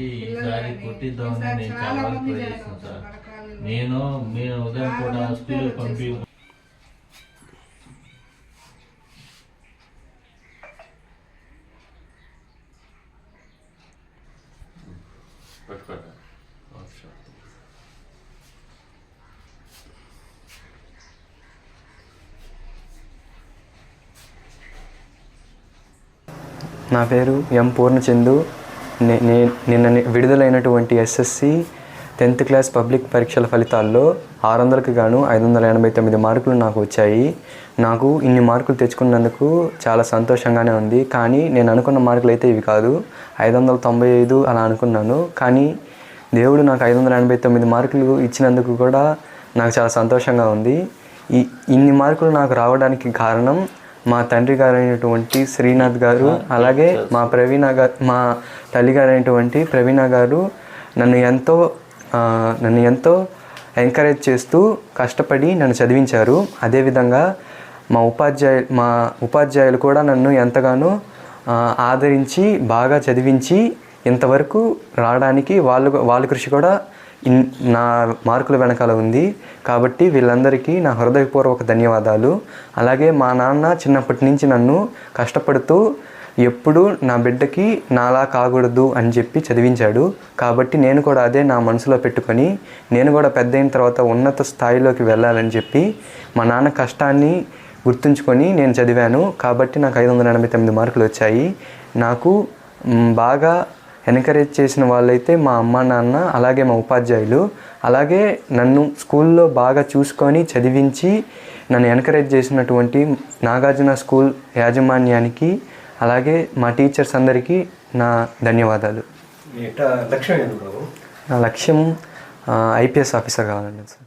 ఈసారి కొట్టిద్దామని నేను చాలా వరకు ట్రై చేస్తాను సార్. నేను ఉదయం కూడా స్కూల్ పంపి నా పేరు ఎం పూర్ణచందు. నిన్న విడుదలైనటువంటి ఎస్ఎస్సి 10th క్లాస్ పబ్లిక్ పరీక్షల ఫలితాల్లో 600కి గాను 589 మార్కులు నాకు వచ్చాయి. నాకు ఇన్ని మార్కులు తెచ్చుకున్నందుకు చాలా సంతోషంగానే ఉంది. కానీ నేను అనుకున్న మార్కులు అయితే ఇవి కాదు, 595 అలా అనుకున్నాను. కానీ దేవుడు నాకు 589 మార్కులు ఇచ్చినందుకు కూడా నాకు చాలా సంతోషంగా ఉంది. ఇన్ని మార్కులు నాకు రావడానికి కారణం మా తండ్రి గారైనటువంటి శ్రీనాథ్ గారు, అలాగే మా తల్లి గారైనటువంటి ప్రవీణ గారు నన్ను ఎంతో ఎంకరేజ్ చేస్తూ కష్టపడి నన్ను చదివించారు. అదేవిధంగా మా ఉపాధ్యాయులు కూడా నన్ను ఎంతగానో ఆదరించి బాగా చదివించి ఇంతవరకు రావడానికి వాళ్ళ కృషి కూడా నా మార్కుల వెనకాల ఉంది. కాబట్టి వీళ్ళందరికీ నా హృదయపూర్వక ధన్యవాదాలు. అలాగే మా నాన్న చిన్నప్పటి నుంచి నన్ను కష్టపడుతూ ఎప్పుడు నా బిడ్డకి నాలా కాకూడదు అని చెప్పి చదివించాడు. కాబట్టి నేను కూడా అదే నా మనసులో పెట్టుకొని నేను కూడా పెద్ద అయిన తర్వాత ఉన్నత స్థాయిలోకి వెళ్ళాలని చెప్పి మా నాన్న కష్టాన్ని గుర్తుంచుకొని నేను చదివాను. కాబట్టి నాకు 589 మార్కులు వచ్చాయి. నాకు బాగా ఎంకరేజ్ చేసిన వాళ్ళైతే మా అమ్మ నాన్న, అలాగే మా ఉపాధ్యాయులు, అలాగే నన్ను స్కూల్లో బాగా చూసుకొని చదివించి నన్ను ఎంకరేజ్ చేసినటువంటి నాగార్జున స్కూల్ యాజమాన్యానికి, అలాగే మా టీచర్స్ అందరికీ నా ధన్యవాదాలు. లక్ష్యం? నా లక్ష్యం ఐపీఎస్ ఆఫీసర్ కావాలండి సార్.